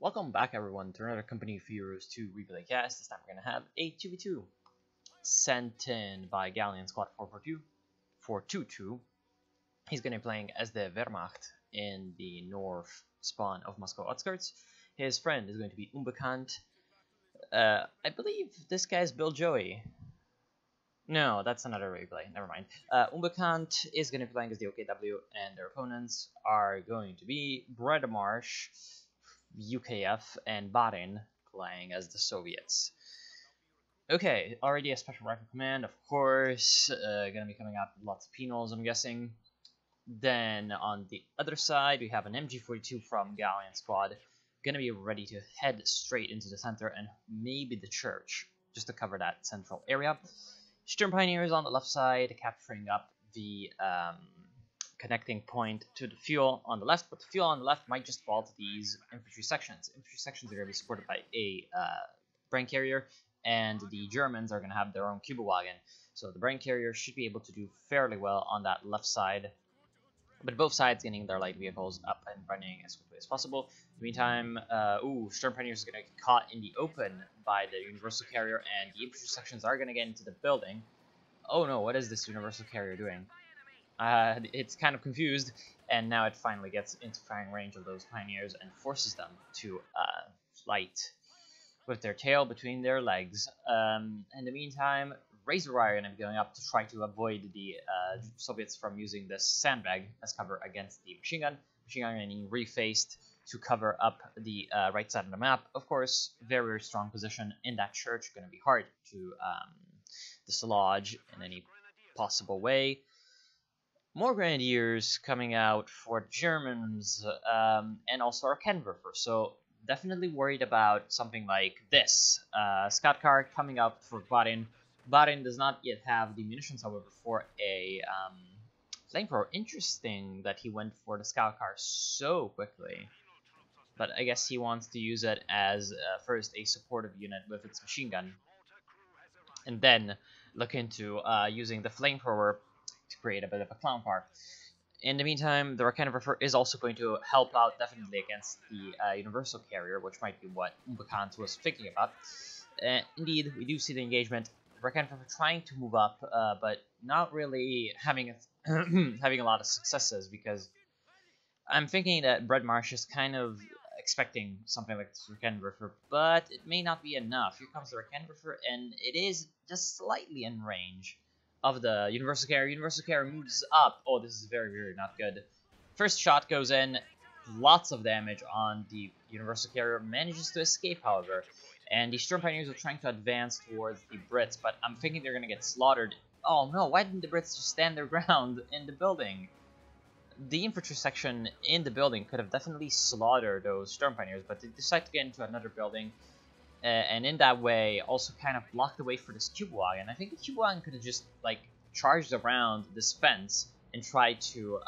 Welcome back, everyone, to another Company of Heroes 2 replay cast. This time we're going to have a 2v2 sent in by Galleon Squad 422. He's going to be playing as the Wehrmacht in the north spawn of Moscow outskirts. His friend is going to be Unbekannt. I believe this guy's Bill Joey. No, that's another replay. Never mind. Unbekannt is going to be playing as the OKW, and their opponents are going to be Bredemarsh, UKF, and Baden playing as the Soviets. Okay, already a special rifle command, of course. Gonna be coming out with lots of penals, I'm guessing. Then on the other side, we have an MG42 from Galleon Squad. Gonna be ready to head straight into the center and maybe the church, just to cover that central area. Sturm Pioneers on the left side, capturing up the connecting point to the fuel on the left, but the fuel on the left might just fall to these infantry sections. Infantry sections are going to be supported by a brain carrier, and the Germans are going to have their own Cuba wagon. So the brain carrier should be able to do fairly well on that left side, but both sides getting their light vehicles up and running as quickly as possible. In the meantime, Sturm Pioneers is going to get caught in the open by the Universal Carrier, and the infantry sections are going to get into the building. Oh no, what is this Universal Carrier doing? It's kind of confused, and now it finally gets into firing range of those Pioneers and forces them to flight with their tail between their legs. In the meantime, Razor Wire are going to be going up to try to avoid the Soviets from using this sandbag as cover against the machine gun. Machine gun getting refaced to cover up the right side of the map. Of course, very, very strong position in that church. Going to be hard to dislodge in any possible way. More Grenadiers coming out for Germans, and also our Kenwerfer. So definitely worried about something like this. Scout car coming up for Baden. Baden does not yet have the munitions, however, for a flamethrower. Interesting that he went for the scout car so quickly. But I guess he wants to use it as first a supportive unit with its machine gun, and then look into using the flamethrower to create a bit of a clown car. In the meantime, the Kenwerfer is also going to help out definitely against the Universal Carrier, which might be what Unbekannt was thinking about. Indeed, we do see the engagement. The Kenwerfer trying to move up, but not really having having a lot of successes, because I'm thinking that Bredemarsh is kind of expecting something like the Kenwerfer, but it may not be enough. Here comes the Kenwerfer, and it is just slightly in range of the Universal Carrier. Universal Carrier moves up. Oh, this is very, very not good. First shot goes in. Lots of damage on the Universal Carrier. Manages to escape, however. And the Sturm Pioneers are trying to advance towards the Brits, but I'm thinking they're going to get slaughtered. Oh no, why didn't the Brits just stand their ground in the building? The infantry section in the building could have definitely slaughtered those Sturm Pioneers, but they decide to get into another building. And in that way, also kind of blocked the way for this Cuba wagon. I think the Cuba wagon could have just, like, charged around this fence and tried to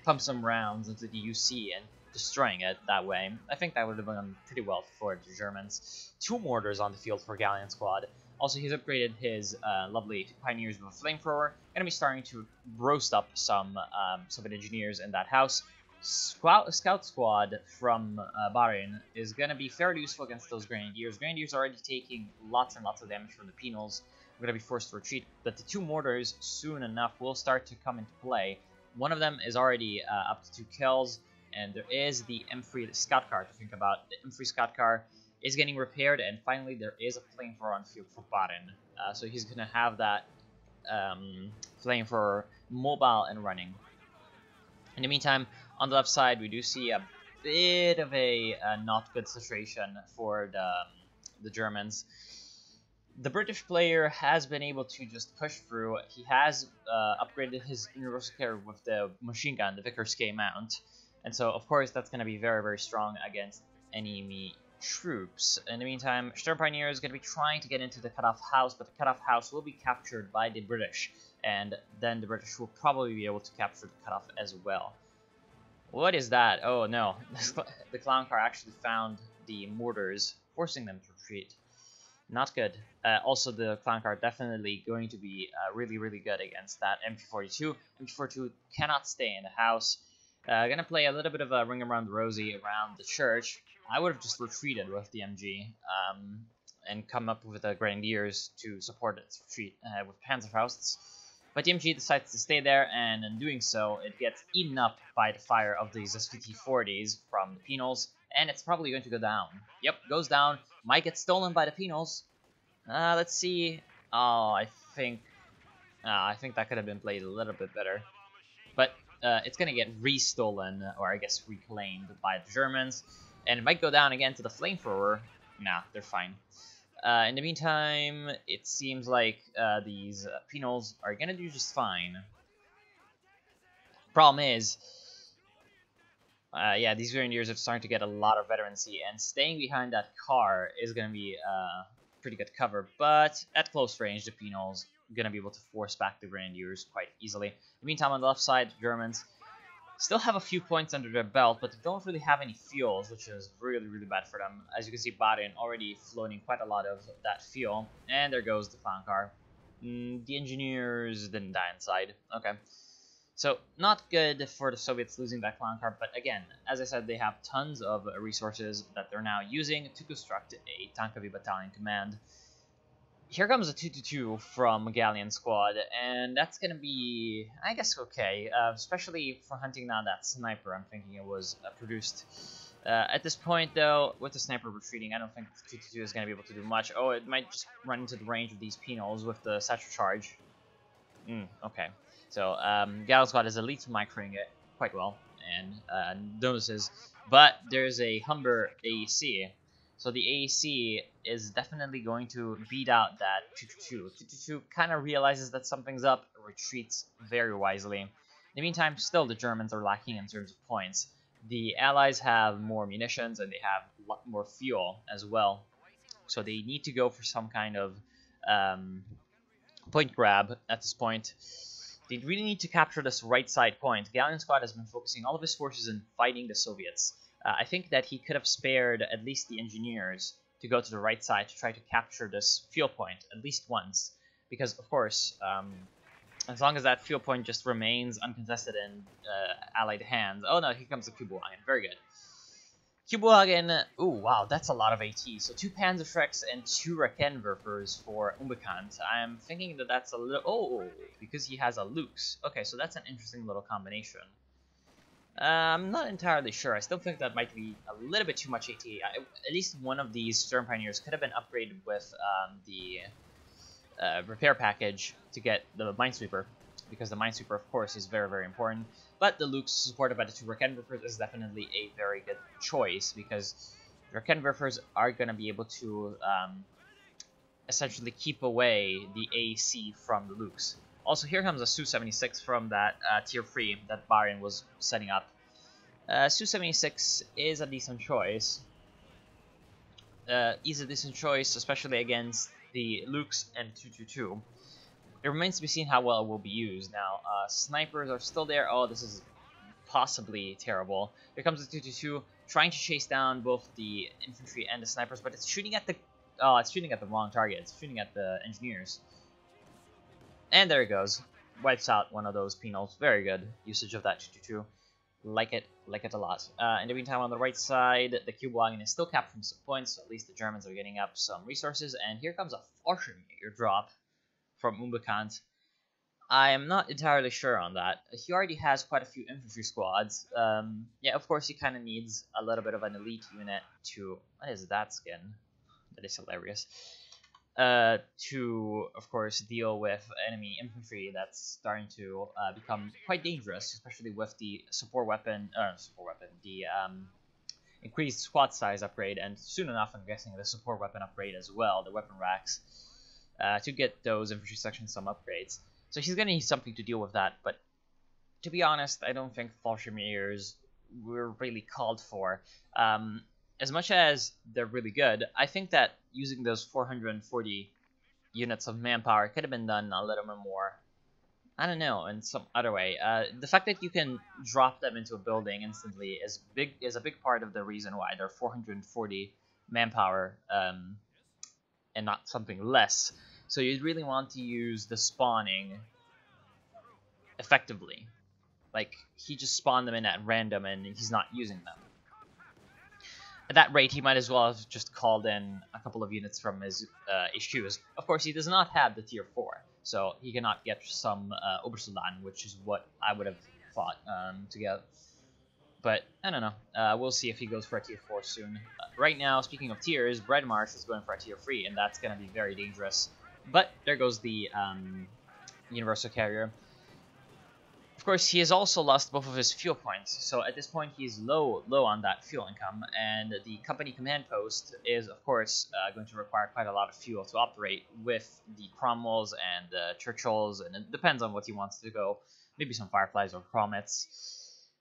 pump some rounds into the UC and destroying it that way. I think that would have gone pretty well for the Germans. 2 mortars on the field for Galleon Squad. Also, he's upgraded his lovely Pioneers with a flamethrower. Gonna be starting to roast up some Soviet engineers in that house. Scout Squad from Bahrain is going to be fairly useful against those Grenadiers. Grenadiers are already taking lots and lots of damage from the penals. We're going to be forced to retreat, but the 2 mortars soon enough will start to come into play. One of them is already up to 2 kills, and there is the M3 Scout car to think about. The M3 Scout car is getting repaired, and finally there is a flamethrower on field for Baden. So he's going to have that flamethrower mobile and running. In the meantime, on the left side, we do see a bit of a not good situation for the Germans. The British player has been able to just push through. He has upgraded his Universal Carrier with the machine gun, the Vickers K mount. And so, of course, that's going to be very, very strong against enemy troops. In the meantime, Sturm Pioneer is going to be trying to get into the cutoff house, but the cutoff house will be captured by the British. And then the British will probably be able to capture the cutoff as well. What is that? Oh no, the clown car actually found the mortars, forcing them to retreat. Not good. Also, the clown car definitely going to be really, really good against that MP42. MP42 cannot stay in the house. Gonna play a little bit of a ring around the rosy around the church. I would have just retreated with the MG and come up with the Grenadiers to support its retreat with Panzerfausts. But the MG decides to stay there, and in doing so, it gets eaten up by the fire of these SVT-40s from the Penals, and it's probably going to go down. Yep, goes down. Might get stolen by the Penals. Let's see. Oh, I think that could have been played a little bit better. But it's going to get re-stolen, or I guess reclaimed by the Germans. And it might go down again to the Flamethrower. Nah, they're fine. In the meantime, it seems like these Penals are going to do just fine. Problem is, yeah, these Grenadiers are starting to get a lot of veterancy, and staying behind that car is going to be pretty good cover. But at close range, the Penals are going to be able to force back the Grenadiers quite easily. In the meantime, on the left side, the Germans still have a few points under their belt, but they don't really have any fuels, which is really, really bad for them. As you can see, Baden already floating quite a lot of that fuel. And there goes the clown car. The engineers didn't die inside. Okay. So, not good for the Soviets losing that clown car, but again, as I said, they have tons of resources that they're now using to construct a tank heavy battalion command. Here comes a 2-2 from Galleon Squad, and that's going to be, I guess, okay, especially for hunting down that sniper. I'm thinking it was produced. At this point, though, with the sniper retreating, I don't think the 2-2 is going to be able to do much. Oh, it might just run into the range of these Penals with the satchel charge. Okay. So, Galleon Squad is elite microing it quite well, and notices, but there's a Humber AEC. So the AEC is definitely going to beat out that 2-2. 2-2 kind of realizes that something's up, retreats very wisely. In the meantime, still the Germans are lacking in terms of points. The Allies have more munitions and they have a lot more fuel as well. So they need to go for some kind of point grab at this point. They really need to capture this right side point. Galleon Squad has been focusing all of his forces in fighting the Soviets. I think that he could have spared at least the engineers to go to the right side to try to capture this fuel point at least once. Because, of course, as long as that fuel point just remains uncontested in Allied hands... Oh no, here comes the Kübelwagen. Very good. Kübelwagen... Ooh, wow, that's a lot of AT. So 2 Panzerschrecks and 2 Raketenwerfers for Unbekannt. I'm thinking that that's a little... Oh, because he has a Lux. Okay, so that's an interesting little combination. I'm not entirely sure. I still think that might be a little bit too much AT. At least one of these Stern Pioneers could have been upgraded with the repair package to get the Minesweeper, because the Minesweeper, of course, is very, very important. But the Lux, supported by the 2 Raketenwerfers, is definitely a very good choice, because the Raketenwerfers are going to be able to essentially keep away the AEC from the Lux. Also, here comes a Su-76 from that tier 3 that Bahrain was setting up. Su-76 is a decent choice. Especially against the Lux and 2-2-2. It remains to be seen how well it will be used. Now, snipers are still there. Oh, this is possibly terrible. Here comes the 2-2-2, trying to chase down both the infantry and the snipers, but it's shooting at the... Oh, it's shooting at the wrong target. It's shooting at the engineers. And there it goes. Wipes out one of those Penals. Very good usage of that 2-2-2. Like it a lot. In the meantime, on the right side, the Kübelwagen is still capturing some points, so at least the Germans are getting up some resources. And here comes a Fallschirmjäger drop from Unbekannt. I am not entirely sure on that. He already has quite a few infantry squads. Yeah, of course, he kind of needs a little bit of an elite unit to... What is that skin? That is hilarious. To, of course, deal with enemy infantry that's starting to become quite dangerous, especially with the the increased squad size upgrade, and soon enough, I'm guessing, the support weapon upgrade as well, the weapon racks, to get those infantry sections some upgrades. So he's going to need something to deal with that, but to be honest, I don't think Fallschirmjägers were really called for. As much as they're really good, I think that using those 440 units of manpower could have been done a little bit more, I don't know, in some other way. The fact that you can drop them into a building instantly is a big part of the reason why they're 440 manpower and not something less. So you really want to use the spawning effectively. Like, he just spawned them in at random and he's not using them. At that rate, he might as well have just called in a couple of units from his HQs. Of course, he does not have the tier 4, so he cannot get some Obersoldaten, which is what I would have thought to get. But I don't know. We'll see if he goes for a tier 4 soon. Right now, speaking of tiers, Breadmarsh is going for a tier 3, and that's going to be very dangerous. But there goes the Universal Carrier. Of course, he has also lost both of his fuel points, so at this point he's low on that fuel income, and the company command post is, of course, going to require quite a lot of fuel to operate with the Cromwells and the Churchills, and it depends on what he wants to go. Maybe some Fireflies or Cromets.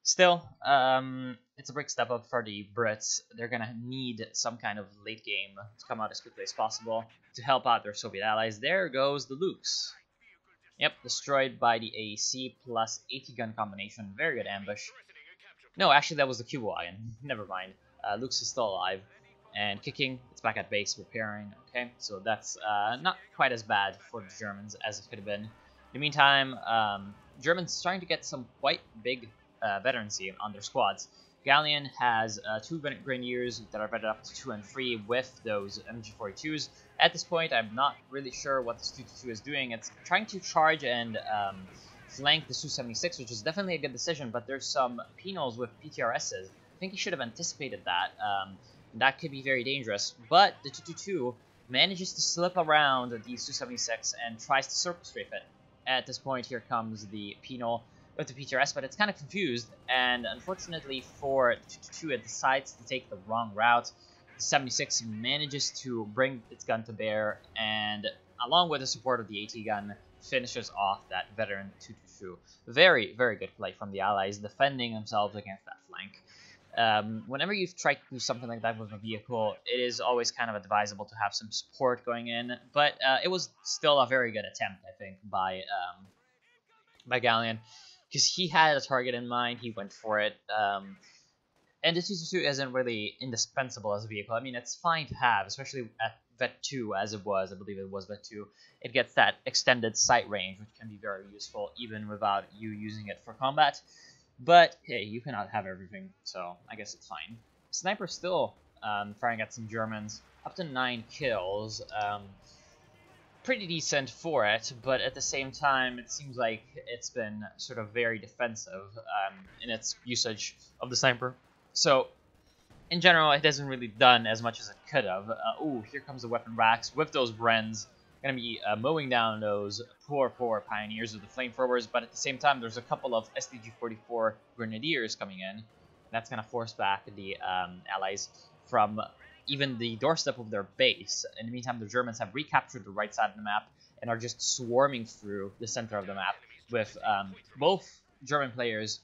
Still, it's a big step up for the Brits. They're going to need some kind of late game to come out as quickly as possible to help out their Soviet allies. There goes the Lukes. Yep, destroyed by the AEC plus 80 gun combination. Very good ambush. No, actually that was the Cuba wagon. Never mind. Lukes is still alive. And kicking, it's back at base, repairing. Okay, so that's not quite as bad for the Germans as it could have been. In the meantime, Germans starting to get some quite big veterancy on their squads. Galleon has 2 Grenadiers that are vetted up to 2 and 3 with those MG42s. At this point, I'm not really sure what this 222 is doing. It's trying to charge and flank the Su-76, which is definitely a good decision, but there's some Penals with PTRSs. I think he should have anticipated that. That could be very dangerous, but the 222 manages to slip around the Su-76 and tries to circle strafe it. At this point, here comes the Penal with the PTRS, but it's kind of confused, and unfortunately for the 222, it decides to take the wrong route. The 76 manages to bring its gun to bear, and along with the support of the AT gun, finishes off that veteran 222. Very, very good play from the Allies, defending themselves against that flank. Whenever you've tried to do something like that with a vehicle, it is always kind of advisable to have some support going in, but it was still a very good attempt, I think, by Galleon. Because he had a target in mind, he went for it. And the 222 isn't really indispensable as a vehicle. I mean, it's fine to have, especially at Vet 2, as it was. I believe it was Vet 2. It gets that extended sight range, which can be very useful, even without you using it for combat. But, hey, you cannot have everything, so I guess it's fine. Sniper still firing at some Germans. Up to 9 kills. Pretty decent for it, but at the same time, it seems like it's been sort of very defensive in its usage of the sniper. So, in general, it hasn't really done as much as it could have. Ooh, here comes the weapon racks with those Brens. Gonna be mowing down those poor pioneers with the flamethrowers, but at the same time, there's a couple of STG-44 Grenadiers coming in. That's gonna force back the Allies from even the doorstep of their base. In the meantime, the Germans have recaptured the right side of the map and are just swarming through the center of the map with both German players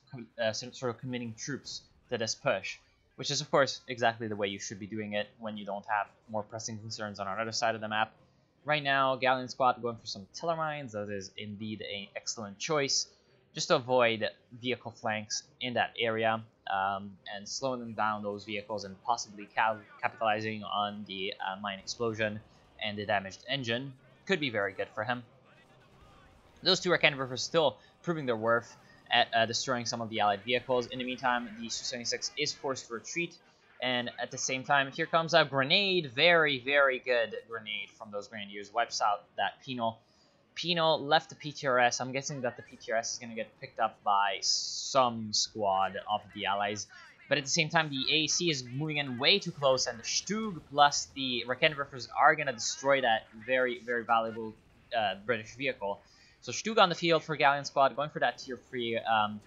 sort of committing troops to this push, which is, of course, exactly the way you should be doing it when you don't have more pressing concerns on our other side of the map. Right now, Galleon Squad going for some tiller mines. That is indeed an excellent choice, just to avoid vehicle flanks in that area. And slowing down those vehicles and possibly capitalizing on the mine explosion and the damaged engine could be very good for him. Those two Arcane still proving their worth at destroying some of the allied vehicles. In the meantime, the Su-76 is forced to retreat, and at the same time, here comes a grenade. Very, very good grenade from those Grenadiers. Wipes out that Penal. Penal left the PTRS. I'm guessing that the PTRS is going to get picked up by some squad of the Allies. But at the same time, the AEC is moving in way too close, and the Stug plus the Raketenwerfers are going to destroy that very, very valuable British vehicle. So Stug on the field for Galleon Squad, going for that tier 3.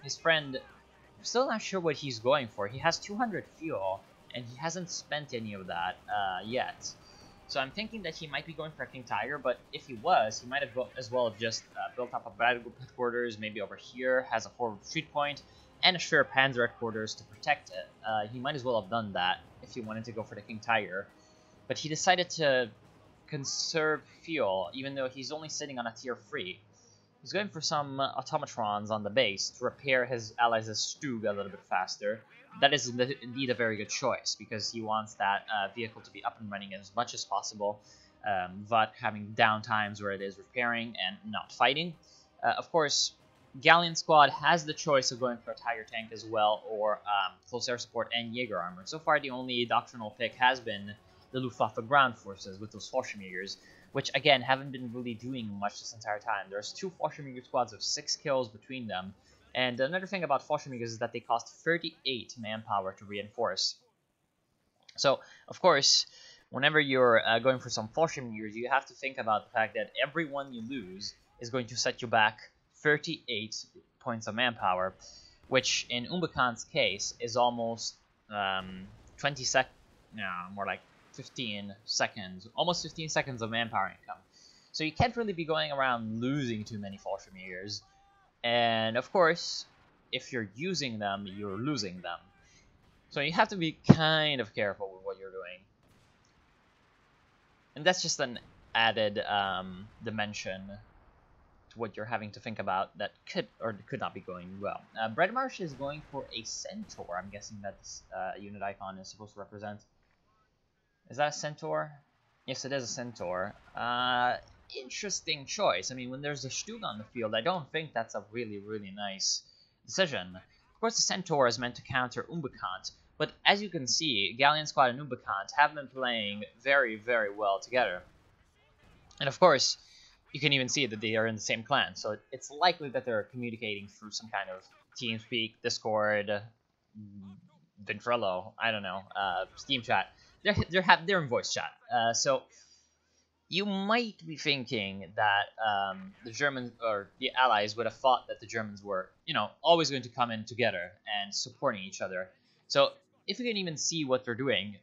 His friend, I'm still not sure what he's going for. He has 200 fuel, and he hasn't spent any of that yet. So I'm thinking that he might be going for a King Tiger, but if he was, he might have as well have just built up a battle group headquarters, maybe over here, has a forward retreat point, and a Schwer Panzer headquarters to protect it. He might as well have done that if he wanted to go for the King Tiger. But he decided to conserve fuel, even though he's only sitting on a tier 3. He's going for some automatrons on the base to repair his allies' Stug a little bit faster. That is indeed a very good choice, because he wants that vehicle to be up and running as much as possible, but having down times where it is repairing and not fighting. Of course, Galleon squad has the choice of going for a Tiger tank as well, or close air support and Jaeger armor. So far, the only doctrinal pick has been the Luftwaffe ground forces with those Fallschirmjägers, which again haven't been really doing much this entire time. There's 2 Fallschirmjäger squads of 6 kills between them, and another thing about Fallschirmjägers is that they cost 38 manpower to reinforce. So, of course, whenever you're going for some Fallschirmjägers, you have to think about the fact that every one you lose is going to set you back 38 points of manpower, which in Umbekan's case is almost 20 seconds, no, more like 15 seconds, almost 15 seconds of manpower income. So you can't really be going around losing too many Fallschirmjägers, and of course, if you're using them, you're losing them. So you have to be kind of careful with what you're doing. And that's just an added dimension to what you're having to think about that could or could not be going well. Breadmarsh is going for a Centaur. I'm guessing that this unit icon is supposed to represent. Is that a Centaur? Yes, it is a Centaur. Interesting choice. I mean, when there's a Stug on the field, I don't think that's a really, really nice decision. Of course, the Centaur is meant to counter Umbekant, but as you can see, Galleon Squad and Umbekant have been playing very, very well together. And of course, you can even see that they are in the same clan, so it's likely that they're communicating through some kind of TeamSpeak, Discord, Ventrilo, I don't know, Steam chat. They're in voice chat. So you might be thinking that the Germans or the Allies would have thought that the Germans were, you know, always going to come in together and supporting each other. So if you can even see what they're doing,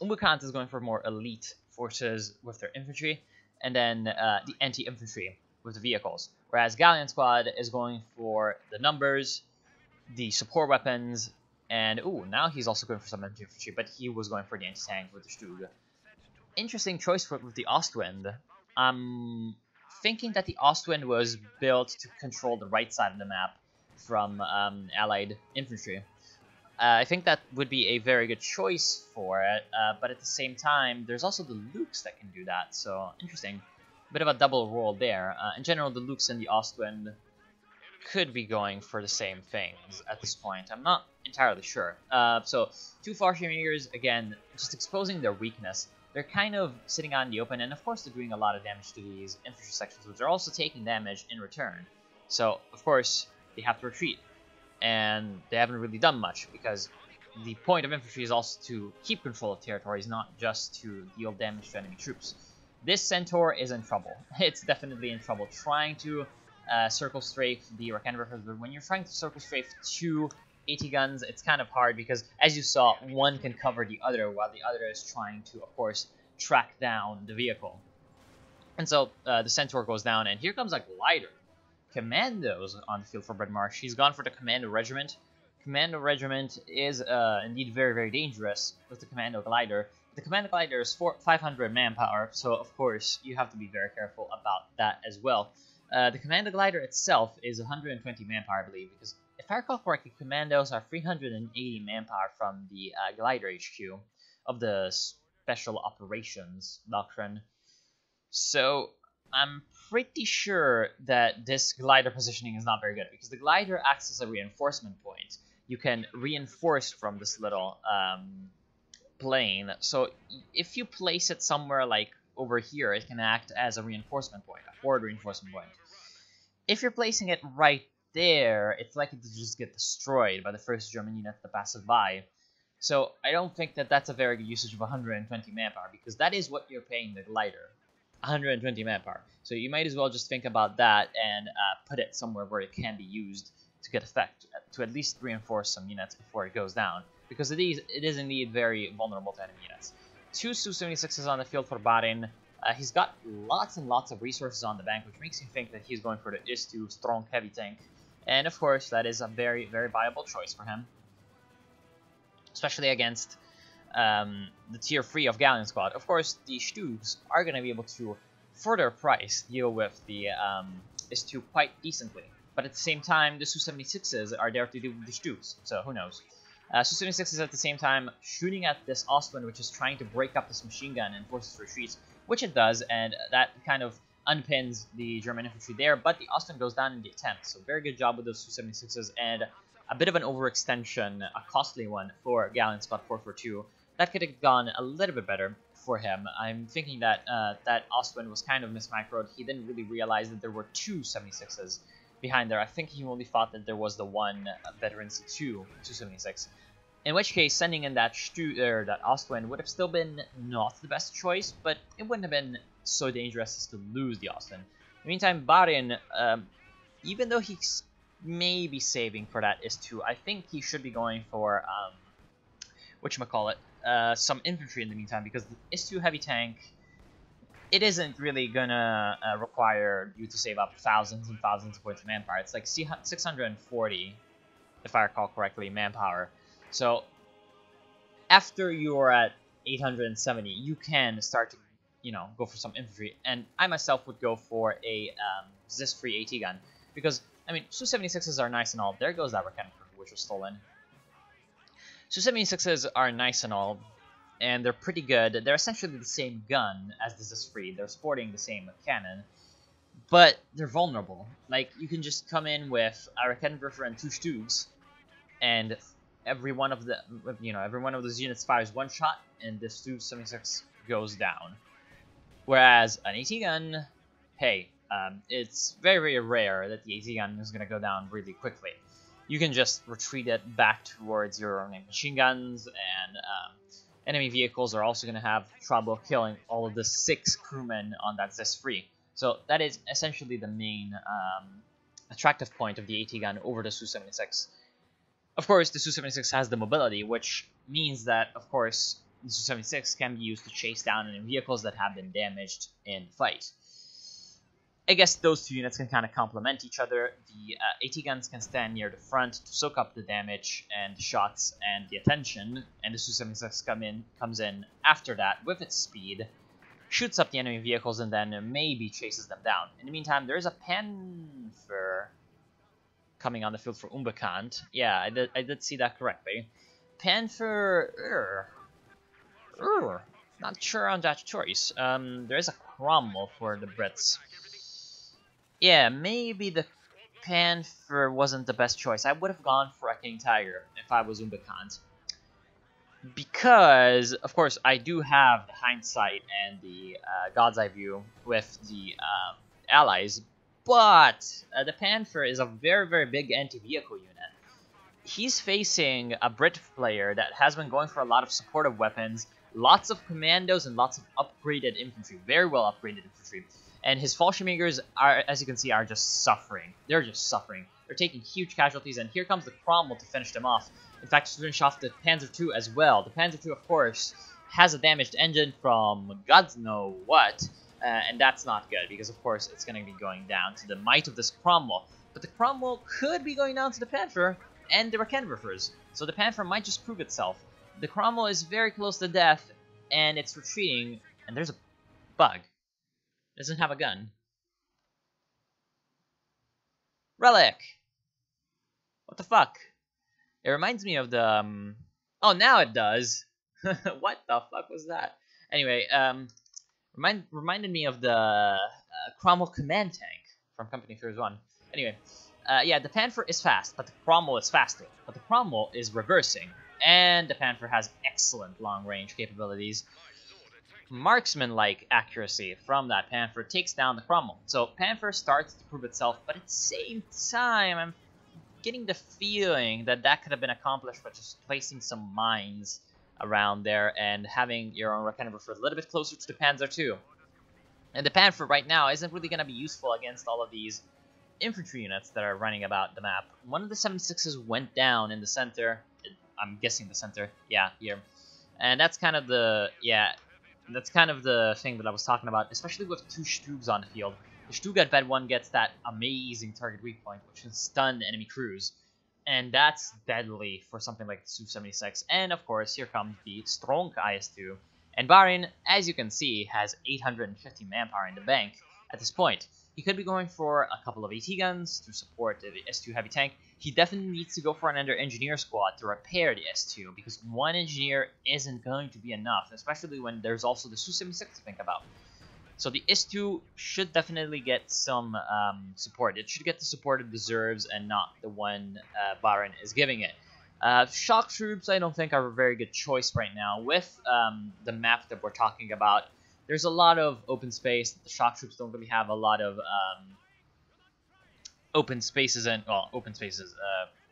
Umbekant is going for more elite forces with their infantry, and then the anti-infantry with the vehicles. Whereas Galleon Squad is going for the numbers, the support weapons, and ooh, now he's also going for some anti-infantry, but he was going for the anti-tank with the Stug. Interesting choice with the Ostwind. I'm thinking that the Ostwind was built to control the right side of the map from Allied infantry. I think that would be a very good choice for it, but at the same time, there's also the Lukes that can do that, so interesting. Bit of a double role there. In general, the Lukes and the Ostwind could be going for the same things at this point. I'm not entirely sure. So, 2 Fallschirmjägers, again, just exposing their weakness. They're kind of sitting out in the open, and of course they're doing a lot of damage to these infantry sections, which are also taking damage in return. So, of course, they have to retreat. And they haven't really done much, because the point of infantry is also to keep control of territories, not just to deal damage to enemy troops. This Centaur is in trouble. It's definitely in trouble trying to circle strafe the Rakan Riffers, but when you're trying to circle strafe 2 AT guns, it's kind of hard, because as you saw, one can cover the other, while the other is trying to, of course, track down the vehicle. And so the Centaur goes down, and here comes a glider. Commandos on the field for Breadmarsh. He's gone for the Commando Regiment. Commando Regiment is indeed very, very dangerous with the Commando Glider. The Commando Glider is 500 manpower, so of course you have to be very careful about that as well. The Commando Glider itself is 120 manpower, I believe, because if I recall correctly, Commandos are 380 manpower from the Glider HQ of the Special Operations Doctrine. So I'm pretty sure that this glider positioning is not very good, because the glider acts as a reinforcement point. You can reinforce from this little plane. So if you place it somewhere like over here, it can act as a reinforcement point, a forward reinforcement point. If you're placing it right there, it's likely to just get destroyed by the first German unit that passes by. So I don't think that that's a very good usage of 120 manpower, because that is what you're paying the glider. 120 manpower. So you might as well just think about that and put it somewhere where it can be used to get effect, to at least reinforce some units before it goes down, because it is indeed very vulnerable to enemy units. 2 Su-76s on the field for Barin. He's got lots and lots of resources on the bank, which makes me think that he's going for the IS-2 strong heavy tank. And of course, that is a very, very viable choice for him, especially against the tier 3 of Galleon Squad. Of course, the Stugs are going to be able to, for their price, deal with the IS-2 quite decently. But at the same time, the Su-76s are there to deal with the Stugs, so who knows. Su-76s at the same time shooting at this Ostwind, which is trying to break up this machine gun and force its retreats, which it does, and that kind of unpins the German infantry there, but the Austrian goes down in the attempt. So very good job with those Su-76s, and a bit of an overextension, a costly one for Galleon Squad 442. That could have gone a little bit better for him. I'm thinking that that Austrian was kind of mismicroed. He didn't really realize that there were two 76s behind there. I think he only thought that there was the one Veteran C2 276. In which case, sending in that that Austrian would have still been not the best choice, but it wouldn't have been so dangerous as to lose the Austrian. In the meantime, Barin, even though he's maybe saving for that S2, I think he should be going for some infantry in the meantime, because the S2 heavy tank, it isn't really gonna require you to save up thousands and thousands of points of manpower. It's like 640, if I recall correctly, manpower. So after you're at 870, you can start to, go for some infantry. And I myself would go for a Zis-free AT gun, because I mean, Su-76s are nice and all. There goes that Raketten, which was stolen. Su-76s are nice and all, and they're pretty good. They're essentially the same gun as the Zis-free. They're sporting the same cannon, but they're vulnerable. Like, you can just come in with a Raketten and 2 Stugs, and every one of those units fires one shot, and the Su-76 goes down. Whereas an AT gun, hey, it's very, very rare that the AT gun is going to go down really quickly. You can just retreat it back towards your machine guns, and enemy vehicles are also going to have trouble killing all of the 6 crewmen on that Zis-free. So that is essentially the main attractive point of the AT gun over the Su-76. Of course, the Su-76 has the mobility, which means that, of course, the Su-76 can be used to chase down enemy vehicles that have been damaged in fight. I guess those two units can kind of complement each other. The AT guns can stand near the front to soak up the damage and shots and the attention, and the Su-76 comes in after that with its speed, shoots up the enemy vehicles, and then maybe chases them down. In the meantime, there is a Panther coming on the field for Unbekannt. Yeah, I did see that correctly. Panther, not sure on that choice. There is a Cromwell for the Brits. Yeah, maybe the Panther wasn't the best choice. I would have gone for a King Tiger if I was Unbekannt. Because, of course, I do have the hindsight and the God's Eye view with the allies, but the Panther is a very, very big anti-vehicle unit. He's facing a Brit player that has been going for a lot of supportive weapons, lots of commandos, and lots of upgraded infantry, very well upgraded infantry. And his Fallschirmjägers, as you can see, are just suffering. They're just suffering. They're taking huge casualties, and here comes the Cromwell to finish them off. In fact, to finish off the Panzer II as well. The Panzer II, of course, has a damaged engine from God knows what, and that's not good, because, of course, it's going to be going down to the might of this Cromwell. But the Cromwell could be going down to the Panther and the Rakettenwerfers, so the Panther might just prove itself. The Cromwell is very close to death, and it's retreating, and there's a bug. It doesn't have a gun. Relic! What the fuck? It reminds me of the... Oh, now it does! What the fuck was that? Anyway, reminded me of the Cromwell command tank from Company Fears 1. Anyway, yeah, the Panther is fast, but the Cromwell is faster. But the Cromwell is reversing, and the Panther has excellent long-range capabilities. Marksman-like accuracy from that Panther takes down the Cromwell. So Panther starts to prove itself, but at the same time, I'm getting the feeling that that could have been accomplished by just placing some mines around there and having your own Rakettenwerfer a little bit closer to the Panzer II. And the Panther right now isn't really going to be useful against all of these infantry units that are running about the map. One of the 76s went down in the center. I'm guessing the center. Yeah, here. And that's kind of the... Yeah... That's kind of the thing that I was talking about, especially with 2 Stugs on the field. The Stug at bed 1 gets that amazing target weak point, which can stun enemy crews. And that's deadly for something like the Su-76. And of course, here comes the strong IS-2. And Barin, as you can see, has 850 manpower in the bank at this point. He could be going for a couple of AT guns to support the S2 heavy tank. He definitely needs to go for another engineer squad to repair the S2, because one engineer isn't going to be enough, especially when there's also the Su-76 to think about. So the IS-2 should definitely get some support. It should get the support it deserves and not the one Bahrain is giving it. Shock troops I don't think are a very good choice right now. With the map that we're talking about, there's a lot of open space. The shock troops don't really have a lot of open spaces and, well,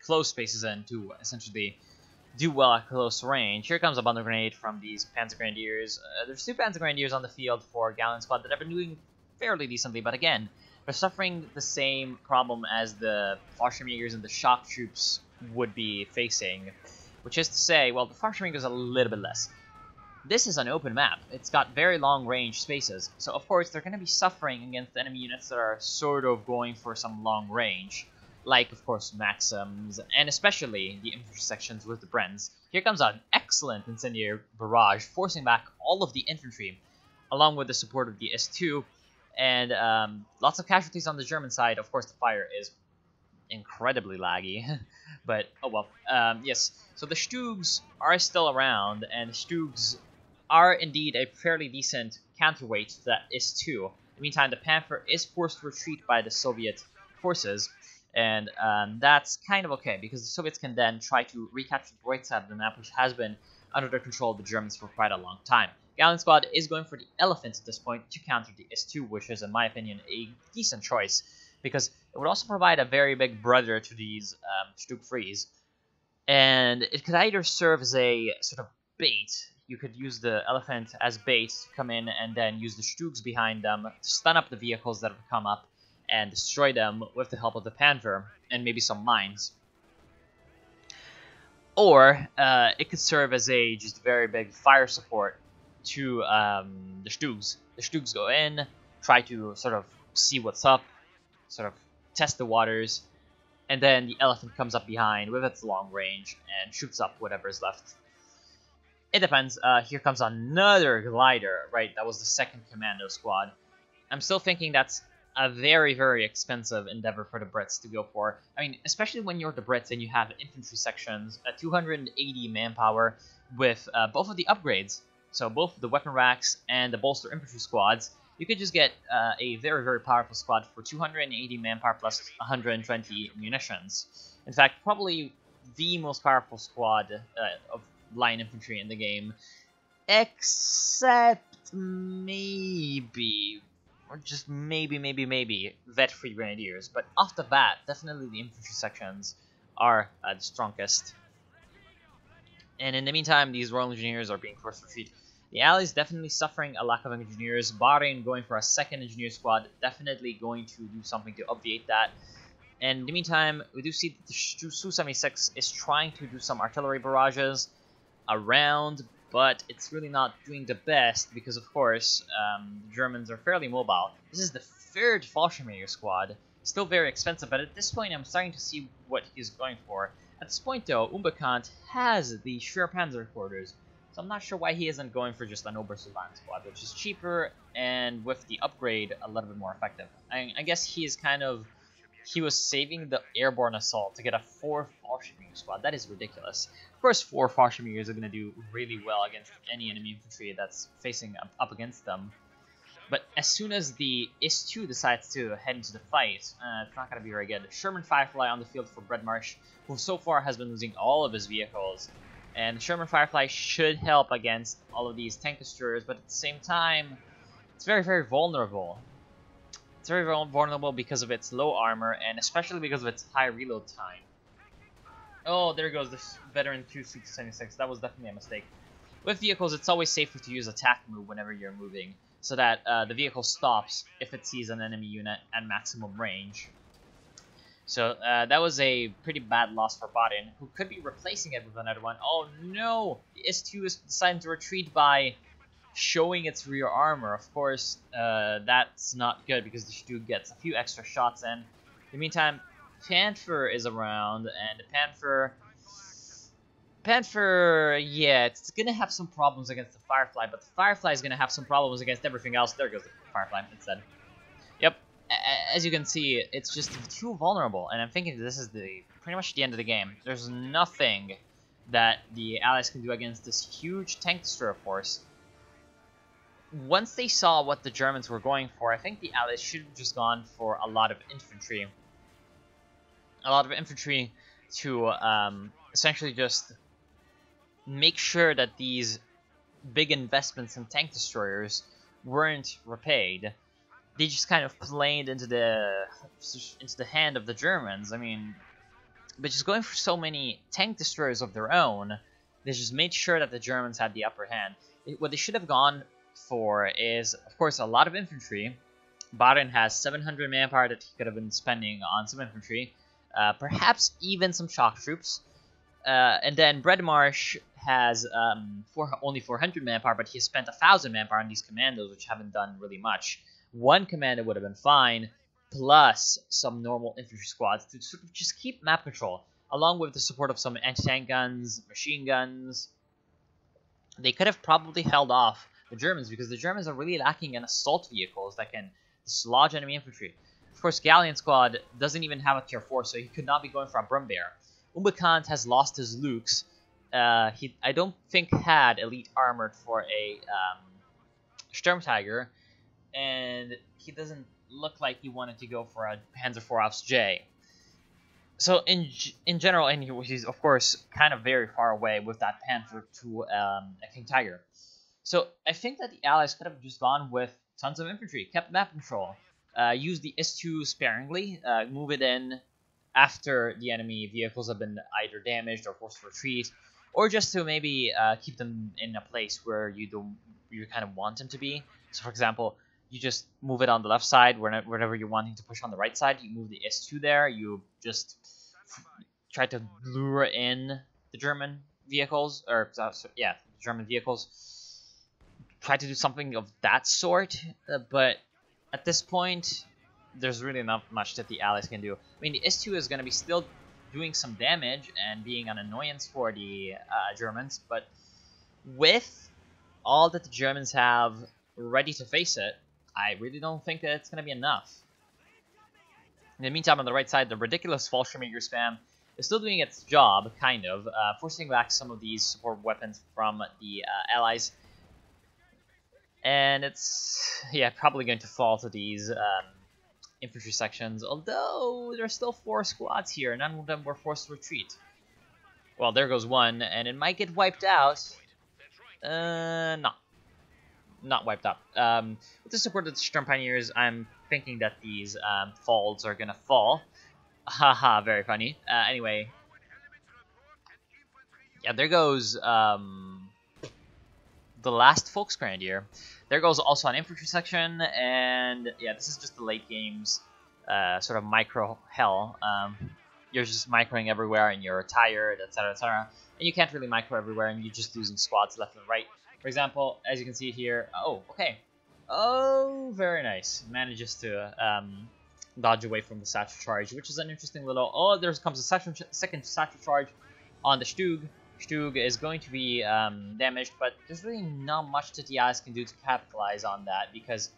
closed spaces and to essentially do well at close range. Here comes a bundle grenade from these Panzer Grenadiers. There's 2 Panzer Grenadiers on the field for Galleon Squad that have been doing fairly decently, but again, they're suffering the same problem as the Fallschirmjägers and the shock troops would be facing, which is to say, well, the Fallschirmjägers a little bit less. This is an open map. It's got very long range spaces, so of course they're going to be suffering against enemy units that are sort of going for some long range, like of course Maxims, and especially the infantry sections with the Brens. Here comes an excellent incendiary barrage, forcing back all of the infantry, along with the support of the S2, and lots of casualties on the German side. Of course the fire is incredibly laggy, but oh well. Yes, so the Stugs are still around, and the Stugs are indeed a fairly decent counterweight to that IS-2. In the meantime, the Panther is forced to retreat by the Soviet forces, and that's kind of okay, because the Soviets can then try to recapture the right side of the map, which has been under the control of the Germans for quite a long time. Galleon Squad is going for the Elephant at this point to counter the IS-2, which is, in my opinion, a decent choice, because it would also provide a very big brother to these Stug Frees, and it could either serve as a sort of bait. You could use the Elephant as bait to come in and then use the Stugs behind them to stun up the vehicles that have come up and destroy them with the help of the Panther and maybe some mines. Or it could serve as a just very big fire support to the Stugs. The Stugs go in, try to sort of see what's up, sort of test the waters, and then the Elephant comes up behind with its long range and shoots up whatever is left. It depends. Here comes another glider. Right, that was the second commando squad. I'm still thinking that's a very, very expensive endeavor for the Brits to go for. I mean, especially when you're the Brits and you have infantry sections, 280 manpower with both of the upgrades. So both the weapon racks and the bolster infantry squads. You could just get a very, very powerful squad for 280 manpower plus 120 munitions. In fact, probably the most powerful squad of line infantry in the game, except maybe, or just maybe, vet-free grenadiers. But off the bat, definitely the infantry sections are the strongest. And in the meantime, these Royal Engineers are being forced to retreat. The Allies definitely suffering a lack of engineers. Bahrain going for a second engineer squad, definitely going to do something to obviate that. And in the meantime, we do see that the Su-76 is trying to do some artillery barrages around, but it's really not doing the best because, of course, the Germans are fairly mobile. This is the third Fallschirmjäger squad. Still very expensive, but at this point I'm starting to see what he's going for. At this point, though, Unbekannt has the Schwerpanzer quarters, so I'm not sure why he isn't going for just an Obersulan squad, which is cheaper and with the upgrade a little bit more effective. I guess he was saving the airborne assault to get a 4 Fallschirmjäger squad. That is ridiculous. Of course, 4 Fallschirmjägers are going to do really well against any enemy infantry that's facing up against them. But as soon as the IS-2 decides to head into the fight, it's not going to be very good. Sherman Firefly on the field for Breadmarsh, who so far has been losing all of his vehicles. And Sherman Firefly should help against all of these tank destroyers, but at the same time, it's very, very vulnerable. It's very vulnerable because of its low armor, and especially because of its high reload time. Oh, there goes this veteran 276. That was definitely a mistake. With vehicles, it's always safer to use attack move whenever you're moving, so that the vehicle stops if it sees an enemy unit at maximum range. So that was a pretty bad loss for Bahrain, who could be replacing it with another one. Oh no! The S2 is deciding to retreat by showing its rear armor. Of course, that's not good because the Stug gets a few extra shots in. In the meantime, Panther is around, and the Panther, yeah, it's gonna have some problems against the Firefly, but the Firefly is gonna have some problems against everything else. There goes the Firefly instead. Yep, as you can see, it's just too vulnerable, and I'm thinking this is pretty much the end of the game. There's nothing that the Allies can do against this huge tank destroyer force. once they saw what the Germans were going for, I think the Allies should have just gone for a lot of infantry. A lot of infantry to essentially just make sure that these big investments in tank destroyers weren't repaid. They just kind of played into the hand of the Germans. I mean, but just going for so many tank destroyers of their own, they just made sure that the Germans had the upper hand. What they should have gone for is, of course, a lot of infantry. Baden has 700 manpower that he could have been spending on some infantry, perhaps even some shock troops. And then Bredmarsh has only 400 manpower, but he has spent 1,000 manpower on these commandos, which haven't done really much. One commando would have been fine, plus some normal infantry squads to sort of just keep map control, along with the support of some anti-tank guns, machine guns. They could have probably held off the Germans, because the Germans are really lacking in assault vehicles that can dislodge enemy infantry. Of course, Galleon Squad doesn't even have a tier 4, so he could not be going for a Brumbear. Umbekant has lost his Lukes. He, I don't think, had elite armored for a Sturmtiger, and he doesn't look like he wanted to go for a Panzer IV Ausf J. So in general, and he's of course kind of very far away with that Panther to a King Tiger. So I think that the Allies could have just gone with tons of infantry, kept map control, used the S2 sparingly, move it in after the enemy vehicles have been either damaged or forced to retreat, or just to maybe keep them in a place where you kind of want them to be. So for example, you just move it on the left side whenever you're wanting to push on the right side. You move the S2 there. You just try to lure in the German vehicles, or yeah, German vehicles. Try to do something of that sort, but at this point, there's really not much that the Allies can do. I mean, the S2 is going to be still doing some damage and being an annoyance for the Germans, but with all that the Germans have ready to face it, I really don't think that it's going to be enough. In the meantime, on the right side, the ridiculous Fallschirmjäger spam is still doing its job, kind of, forcing back some of these support weapons from the Allies. And it's, yeah, probably going to fall to these infantry sections, although there's still 4 squads here, none of them were forced to retreat. Well, there goes one, and it might get wiped out. Not wiped out. With the support of the Sturm Pioneers, I'm thinking that these falls are gonna fall. Haha, very funny. Anyway. Yeah, there goes the last Volksgrenadier. There goes also an infantry section, and yeah, this is just the late game's sort of micro hell. You're just microing everywhere, and you're tired, etc., etc. And you can't really micro everywhere, and you're just losing squads left and right. For example, as you can see here, oh, okay. Oh, very nice. Manages to dodge away from the satchel charge, which is an interesting little... Oh, there comes a second satchel charge on the Stug. Stug is going to be damaged, but there's really not much that the Allies can do to capitalize on that, because,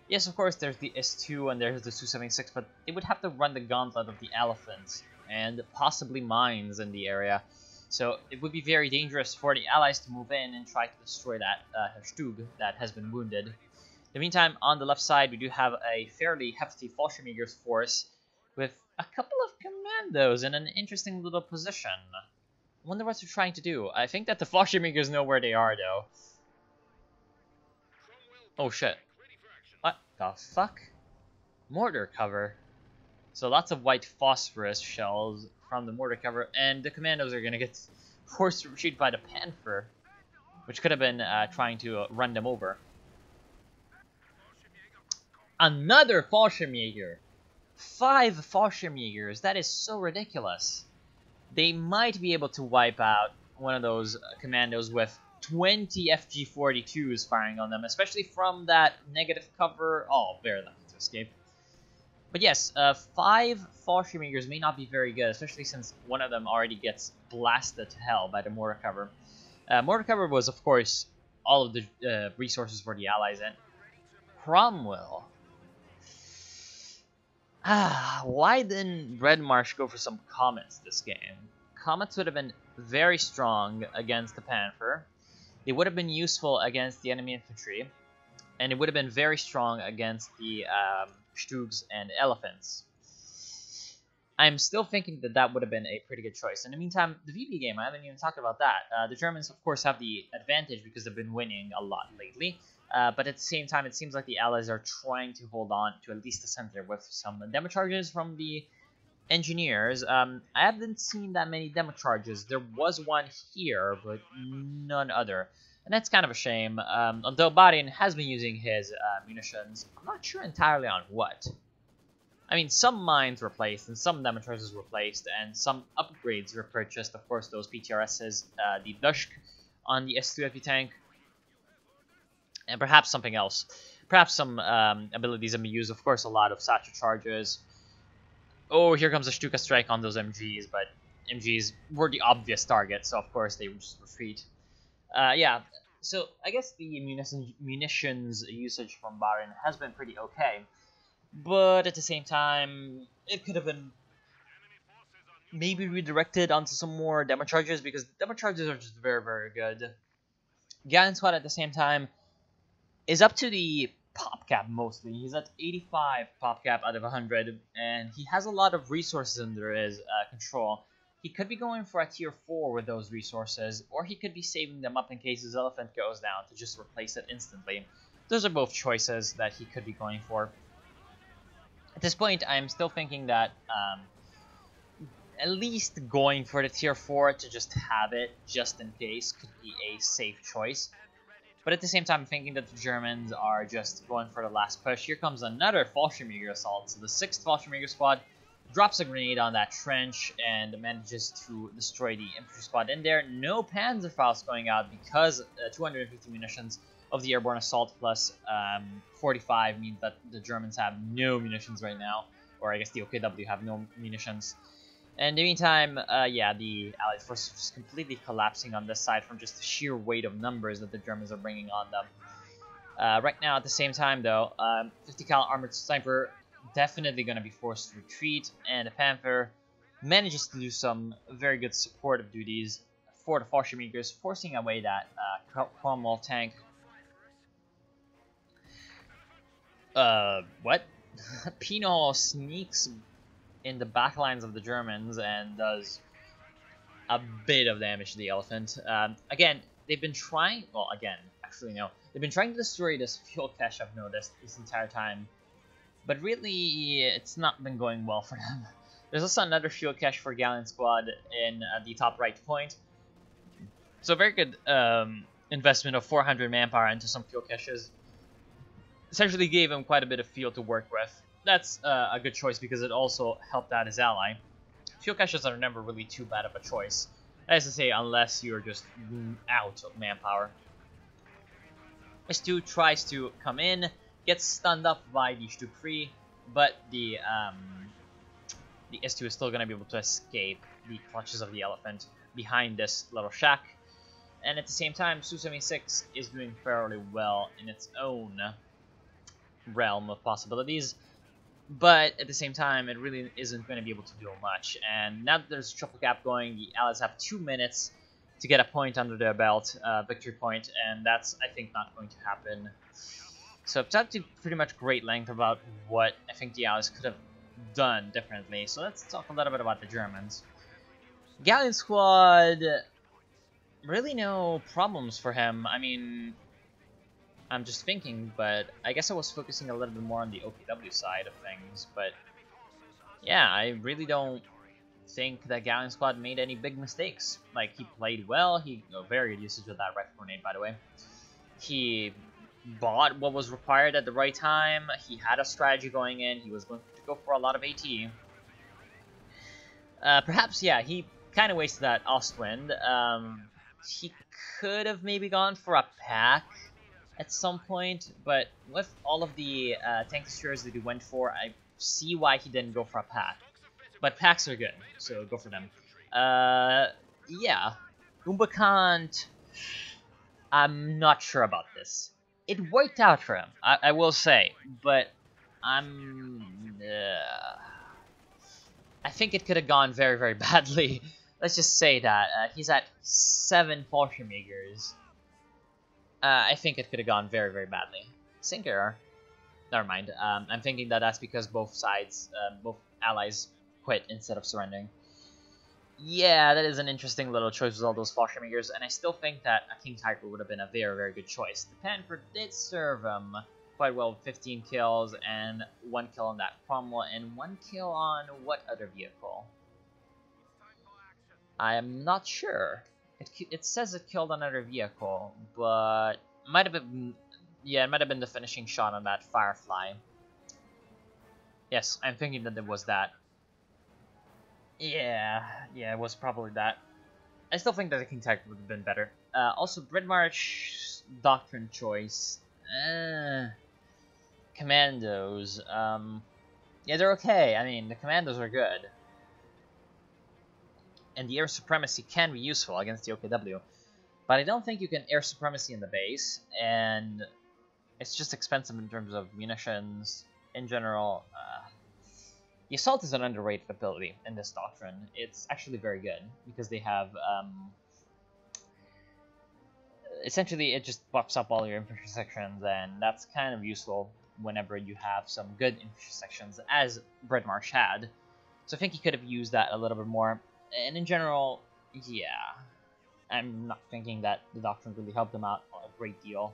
yes, of course, there's the S2 and there's the Su-76, but they would have to run the gauntlet of the Elephant and possibly mines in the area. So it would be very dangerous for the Allies to move in and try to destroy that Stug that has been wounded. In the meantime, on the left side, we do have a fairly hefty Fallschirmjäger's force with a couple of commandos in an interesting little position. I wonder what they're trying to do. I think that the Fallschirmjägers know where they are, though. Oh, shit. What the fuck? Mortar cover. So lots of white phosphorus shells from the mortar cover, and the commandos are going to get forced to retreat by the Panther, which could have been trying to run them over. Another Fallschirmjäger! 5 Fallschirmjägers, that is so ridiculous. They might be able to wipe out one of those commandos with 20 FG-42s firing on them, especially from that negative cover. Oh, very lucky to escape. But yes, 5 Fallschirmjägers may not be very good, especially since one of them already gets blasted to hell by the mortar cover. Mortar cover was, of course, all of the resources for the Allies, and Cromwell. Why didn't Red Marsh go for some Comets this game? Comets would have been very strong against the Panther. They would have been useful against the enemy infantry. and it would have been very strong against the Stugs and Elephants. I'm still thinking that that would have been a pretty good choice. In the meantime, the VB game, I haven't even talked about that. The Germans, of course, have the advantage because they've been winning a lot lately. But at the same time, it seems like the Allies are trying to hold on to at least the center with some demo charges from the engineers. I haven't seen that many demo charges. There was one here, but none other. And that's kind of a shame. Although Barin has been using his munitions, I'm not sure entirely on what. I mean, some mines were placed, and some demo charges were placed, and some upgrades were purchased. Of course, those PTRSs, the Dushk on the S2 heavy tank, and perhaps something else. Perhaps some abilities that we use. Of course, a lot of satchel charges. Oh, here comes a Stuka strike on those MGs, but MGs were the obvious target, so of course they just retreat. Yeah, so I guess the munitions usage from Barin has been pretty okay. But at the same time, it could have been maybe redirected onto some more demo charges, because demo charges are just very, very good. Galleon Squad at the same time is up to the pop cap mostly. He's at 85 pop cap out of 100, and he has a lot of resources under his control. He could be going for a tier 4 with those resources, or he could be saving them up in case his elephant goes down to just replace it instantly. Those are both choices that he could be going for. At this point, I'm still thinking that at least going for the tier 4 to just have it, just in case, could be a safe choice. But at the same time, I'm thinking that the Germans are just going for the last push. Here comes another Fallschirmjäger assault. So the 6th Fallschirmjäger squad drops a grenade on that trench and manages to destroy the infantry squad in there. No Panzerfaust going out because 250 munitions of the airborne assault plus 45 means that the Germans have no munitions right now, or I guess the OKW have no munitions. And in the meantime, yeah, the Allied forces are just completely collapsing on this side from just the sheer weight of numbers that the Germans are bringing on them. Right now, at the same time, though, 50 cal armored sniper definitely going to be forced to retreat, and the Panther manages to do some very good supportive duties for the Fallschirmjägers, forcing away that Cromwell tank. What? Pino sneaks in the back lines of the Germans and does a bit of damage to the elephant. Again, they've been trying, well, again, actually no, they've been trying to destroy this fuel cache, I've noticed, this entire time. But really, it's not been going well for them. There's also another fuel cache for Galleon Squad in the top right point. So very good investment of 400 manpower into some fuel caches. Essentially gave him quite a bit of fuel to work with. That's a good choice because it also helped out his ally. Fuel caches are never really too bad of a choice. That is to say, unless you're just out of manpower. S2 tries to come in, gets stunned up by the Stuk 3, but the S2 is still going to be able to escape the clutches of the elephant behind this little shack. And at the same time, Su-76 is doing fairly well in its own realm of possibilities. But at the same time, it really isn't going to be able to do much. And now that there's a triple cap going, the Allies have 2 minutes to get a point under their belt, victory point, and that's, I think, not going to happen. So I've talked to pretty much great length about what I think the Allies could have done differently. So let's talk a little bit about the Germans. Galleon Squad, really no problems for him. I mean, I'm just thinking, but I guess I was focusing a little bit more on the OKW side of things. But yeah, I really don't think that Galleon Squad made any big mistakes. Like, he played well. Very good usage of that rifle grenade, by the way. He bought what was required at the right time. He had a strategy going in. He was going to go for a lot of AT. Perhaps, yeah, he kind of wasted that Ostwind. He could have maybe gone for a pack at some point, but with all of the tank destroyers that he went for, I see why he didn't go for a pack. But packs are good, so go for them. Yeah. Umbakant, I'm not sure about this. It worked out for him, I will say, but I think it could have gone very, very badly. Let's just say that. He's at 7 Fallschirmjägers. I think it could have gone very, very badly. Sinker. Never mind. I'm thinking that that's because both sides, both allies quit instead of surrendering. Yeah, that is an interesting little choice with all those Fallschirmjägers, and I still think that a King Tiger would have been a very, very good choice. The Panther did serve him quite well with 15 kills and 1 kill on that Cromwell and 1 kill on what other vehicle? I am not sure. It says it killed another vehicle, but might have been, yeah, it might have been the finishing shot on that Firefly. Yes, I'm thinking that it was that. Yeah, it was probably that. I still think that the King Tiger would have been better. Also, Bridmarch's doctrine choice. Commandos. Yeah, they're okay. I mean, the commandos are good. And the air supremacy can be useful against the OKW. But I don't think you can air supremacy in the base, and it's just expensive in terms of munitions in general. The assault is an underrated ability in this doctrine. It's actually very good because they have essentially it just buffs up all your infantry sections, and that's kind of useful whenever you have some good infantry sections, as Bridmarch had. So I think he could have used that a little bit more. And in general, yeah, I'm not thinking that the doctrine really helped him out a great deal.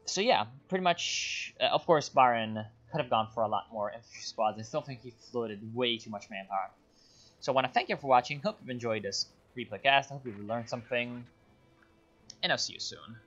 So yeah, pretty much, of course, Baron could have gone for a lot more infantry squads. I still think he floated way too much manpower. So I want to thank you for watching. Hope you've enjoyed this replay cast. I hope you've learned something. And I'll see you soon.